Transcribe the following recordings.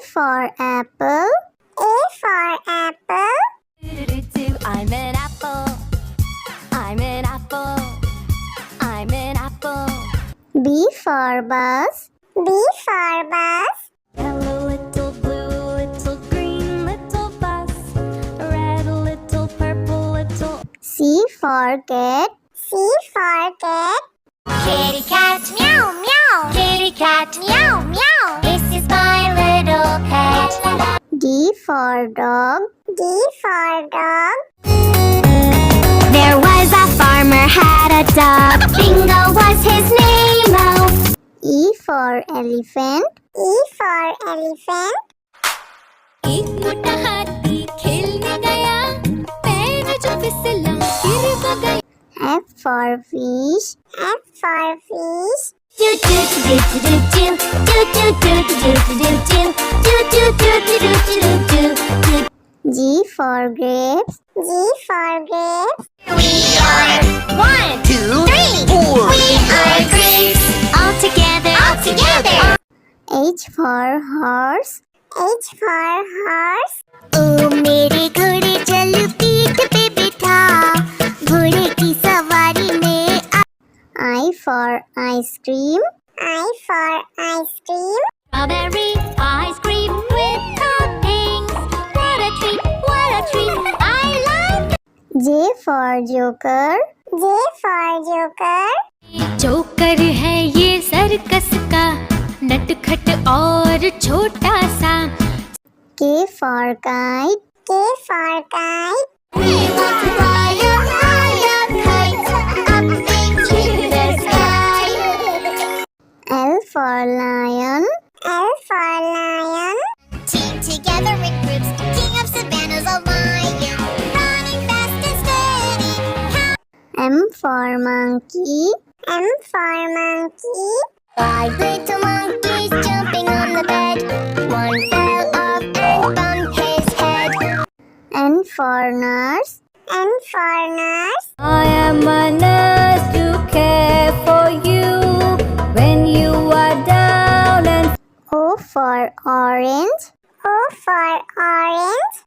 for apple. A for apple. I'm an apple. I'm an apple. I'm an apple. B for bus. B for bus. Hello, little blue, little green, little bus. Red, little purple, little. C for cat. C for cat. Kitty cat, meow meow. Kitty cat, meow meow. This is my little pet. D for dog. D for dog. There was a farmer had a dog. Bingo was his name. Oh. E for elephant. E for elephant. एक मोटा हाथी खेलने गया, पैर जो फिसला गिर वो गया. F for fish. F for fish. Do do do do do do do do do do do do do do do do do. G for grapes. G for grapes. We are 1, 2, 3, 4. We are grapes all together. All together. H for horse. H for horse. ओ मेरे घोड़े चल पीठ पे बिठा, घोड़े की सवारी में. I for ice cream. I for ice cream. Strawberry ice cream with toppings. What a treat, what a treat. I like. J for joker. J for joker. Joker है ये सर्कस का, नटखट और छोटा सा. K for kite. K for kite. We want to fly a higher kite up into the sky. L for lion. L for lion. Team together in groups, king of savannah's a lion, running fast and steady. M for monkey. M for monkey. 5 little monkeys jumping on the bed. One fell off and bumped his head. N for nurse. N for nurse. I am a nurse to care for you when you are down and. O for orange. O for orange.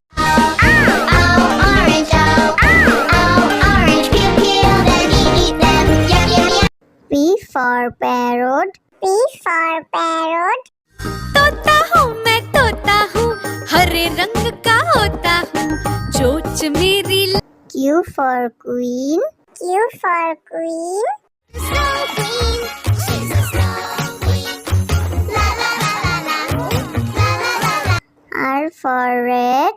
Orange, orange, peel, peel them, eat them, yum, yum, yum. P for parrot. P for parrot. तोता हूँ मैं तोता हूँ, हरे रंग का होता हूँ, चोंच मेरी. Q for queen. Q for queen. Snow queen, she's a snow queen. La la la la la, la la la la. R for red.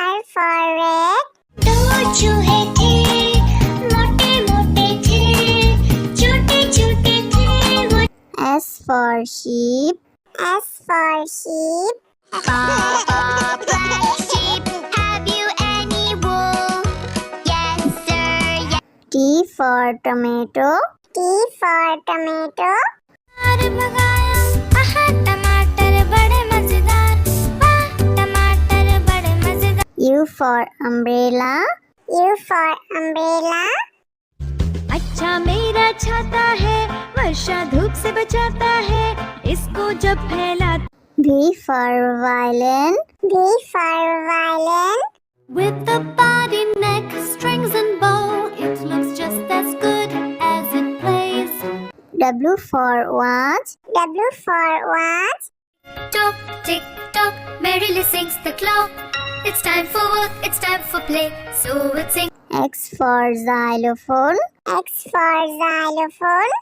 R for red. दो चूहे थे, मोटे मोटे थे, छोटे छोटे थे वो. S for sheep. S for sheep. Papa, black sheep, have you any wool? Yes sir, yes. T for tomato. T for tomato. भगाया, आहा टमाटर बड़े मजेदार, वाह टमाटर बड़े मजेदार. U for umbrella. U for umbrella. अच्छा मेरा छाता है, वर्षा धूप से बचाता है, इसको जब फैला. V for violin. V for violin. With the body, neck, strings and bow, it looks just as good as it plays. W for watch. W for watch. Tock, tick, tock, merrily sings the clock. It's time for work, it's time for play, so it sings. X for xylophone. X for xylophone.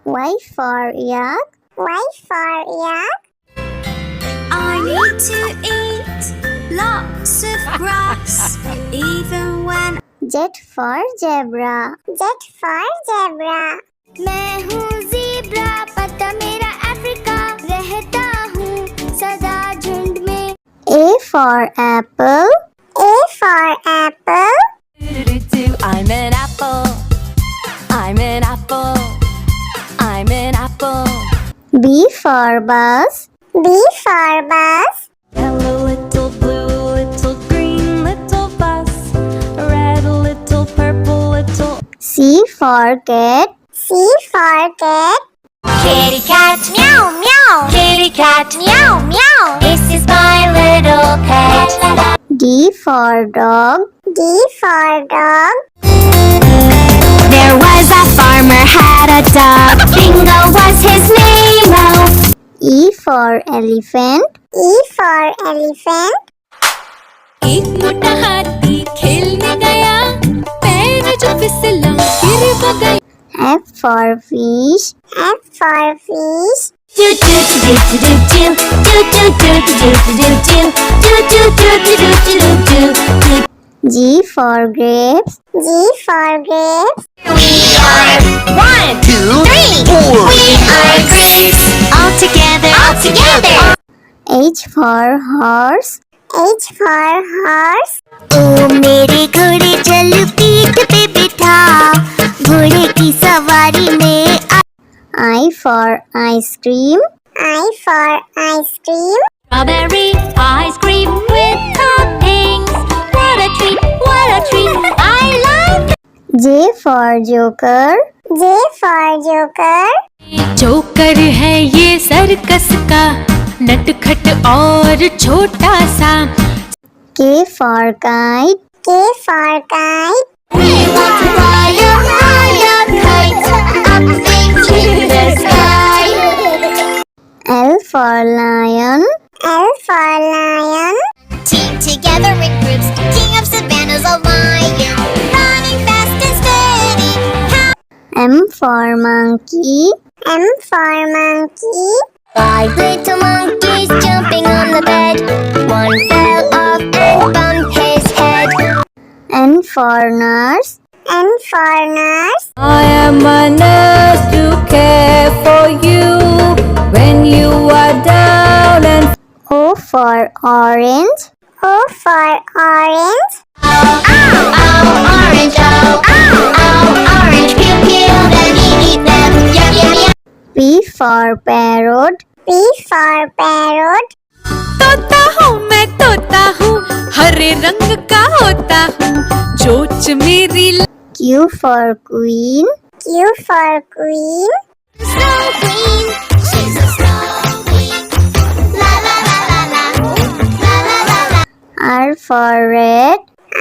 Y for yak. Y for yak. I need to eat lots of grass, even when. Z for zebra. Z for zebra. मैं हूँ zebra, पता मेरा Africa, रहता हूँ सदा झुंड में. A for apple. A for apple. I'm an apple. I'm an apple. I'm an apple. B for bus. B for bus. Hello, little blue, little green, little bus. Red, little purple, little. C for cat. for cat. Kitty cat, meow meow. Kitty cat, meow meow. This is my little cat. D for dog. D for dog. There was a farmer had a dog. Bingo was his name. Oh. E for elephant. E for elephant. एक मोटा हाथी खेलने गया, पैर जो फिसला गिर वो गया. F for fish. F for fish. Do do do do do do do do do do do do do do do do do do do do. G for grapes. G for grapes. We are 1, 2, 3, 4. We are grapes. All together. All together. H for horse. H for horse. ओ मेरे घोड़े चल पीठ पे बिठा, घोड़े की सवारी में. I for ice cream. I for ice cream. Strawberry ice cream with toppings. What a treat, what a treat. I like it. J for joker. J for joker. Joker है ये सर्कस का, नटखट और छोटा सा. K for kite. K for kite. We want to fly a higher kite up into the sky. L for lion. L for lion. Team together in groups, king of savannas, a lion, running fast and steady. M for monkey. M for monkey. 5 little monkeys jumping on the bed. One fell off and bumped his head. N for nurse. N for nurse. I am a nurse to care for you when you are down and O for orange. O for orange. Orange, orange, peel, peel them, eat them, yum, yum, yum. P for parrot. P for parrot. तोता हूँ मैं तोता हूँ, हरे रंग का होता हूँ, चोंच मेरी Q for queen. Q for queen. Snow Queen, she's a snow queen. La la la la la, la la la la. R for red.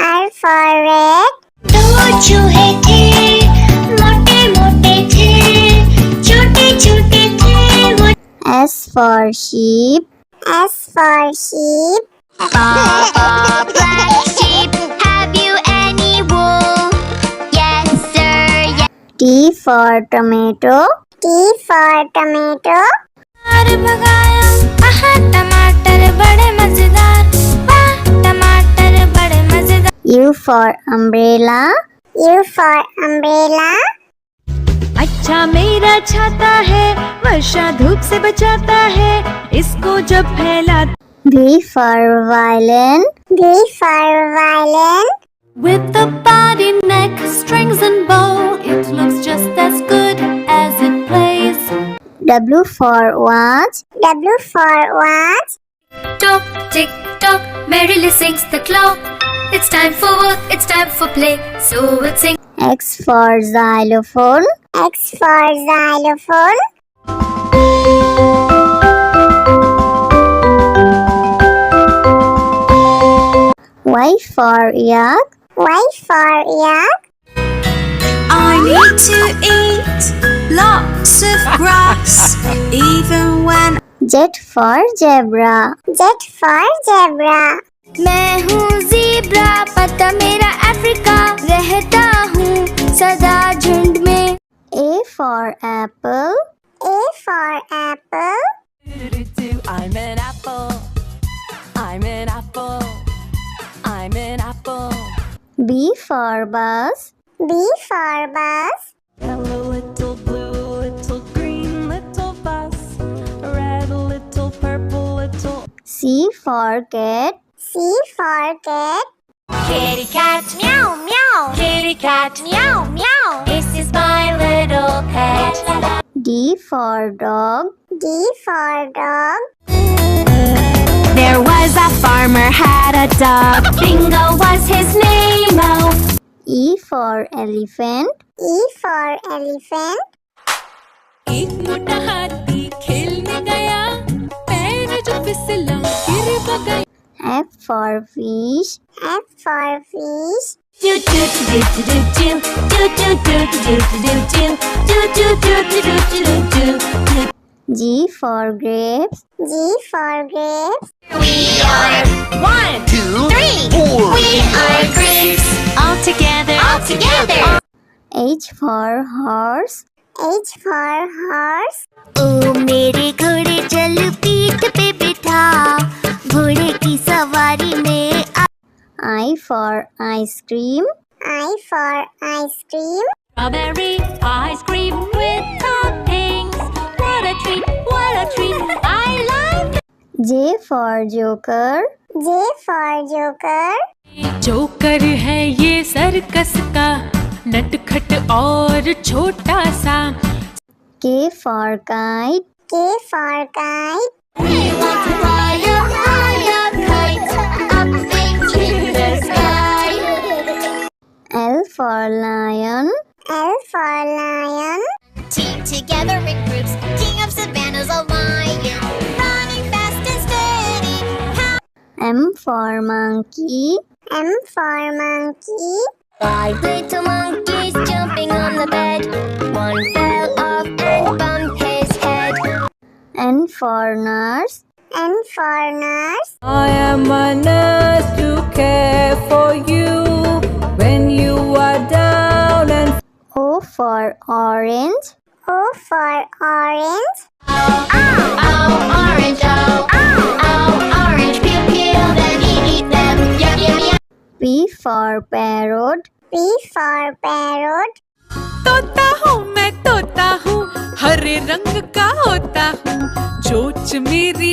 R for red. दो चूहे थे, मोटे मोटे थे, छोटे छोटे थे वो. S for sheep. S for sheep. Papa, black sheep, have you any wool? Yes sir, yes. T for tomato. T for tomato. भगाया, आहा टमाटर बड़े मजेदार, वाह टमाटर बड़े मजेदार. U for umbrella. U for umbrella. अच्छा मेरा छाता है, वर्षा धूप से बचाता है, इसको जब फैला. V for violin. V for violin. With the body, neck, strings and bow, it looks just as good as it plays. W for watch. W for watch. Tock, tick, tock, merrily sings the clock. It's time for work, it's time for play, so it sings. X for xylophone. X for xylophone. Y for yak. Y for yak. I need to eat lots of grass, even when Z for zebra. Z for zebra. मैं हूँ zebra, पता मेरा Africa, रहता हूँ सदा झुंड में. A for apple. A for apple. I'm an apple, I'm an apple, I'm an apple. B for bus. B for bus. Hello little blue, little green, little bus, red little purple, little. C for cat. C for cat. Kitty cat, meow meow. Kitty cat, meow meow. This is my little pet. D for dog. D for dog. There was a farmer had a dog. Bingo was his name. Oh. E for elephant. E for elephant. एक मोटा हाथी खेलने गया, पैर जो फिसला गिर वो गया। F for fish. F for fish. Do do do do do do do do do do do do do do do do do do do. G for grapes. G for grapes. We are 1, 2, 3, 4. We are grapes. All together. All together. H for horse. H for horse. ओ मेरे घोड़े चल पीठ पे बिठा, घोड़े की सवारी में I for ice cream. I for ice cream. Strawberry ice cream with toppings. What a treat, what a treat. I like it. J for joker. J for joker. Joker है ये सर्कस का, नटखट और छोटा सा। K for kite. K for kite. We want to fly a high up kite, up in the sky. L for lion. L for lion. Team together in groups, king of savannah's a lion, running fast and steady. M for monkey. M for monkey. 5 little monkeys jumping on the bed. One fell off and bumped his head. N for nurse. N for nurse. I am a nurse to care for you when you are down and O for orange. O for orange. Orange, orange, peel, peel, then eat them. Yum, yum, yum. P for parrot. P for parrot. तोता हूँ मैं तोता हूँ, हरे रंग का होता हूँ, चोंच मेरी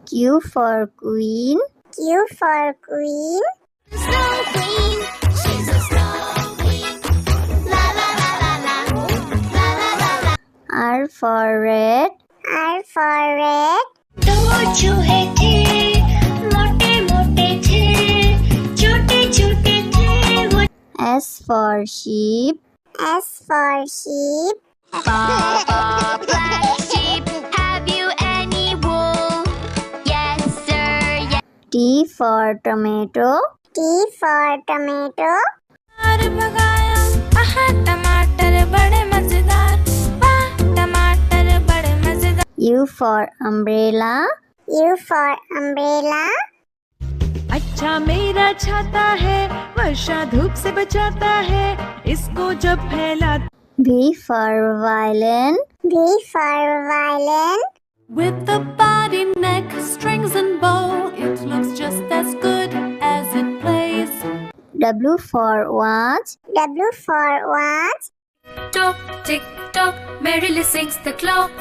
Q for queen. Q for queen. Snow queen, she's a snow queen. La la la la la, la la la la. R for red. R for red. दो चूहे थे, मोटे मोटे थे, छोटे छोटे थे वो। S for sheep. S for sheep. Papa, black sheep, have you any wool? Yes, sir, yes. T for tomato. T for tomato. भगाया, आहा टमाटर बड़े मजेदार, वाह टमाटर बड़े मजेदार। U for umbrella. U for umbrella. अच्छा मेरा छाता है, वर्षा धूप से बचाता है, इसको जब फैला। V for violin. V for violin. With the body, neck, strings and bow, it looks just as good as it plays. W for watch. W for watch. Tock, tick, tock, merrily sings the clock.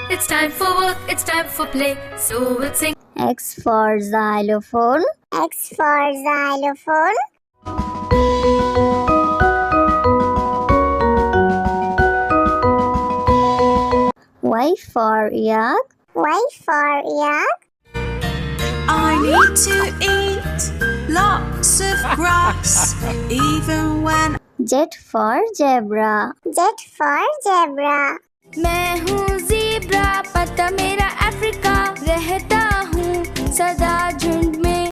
It's time for work, it's time for play, so we'll sing. X for xylophone. X for xylophone. Y for yak. Y for yak. I need to eat lots of grass, even when Z for zebra. Z for zebra. मैं हूँ zebra, पता मेरा Africa, रहता हूँ सदा झुंड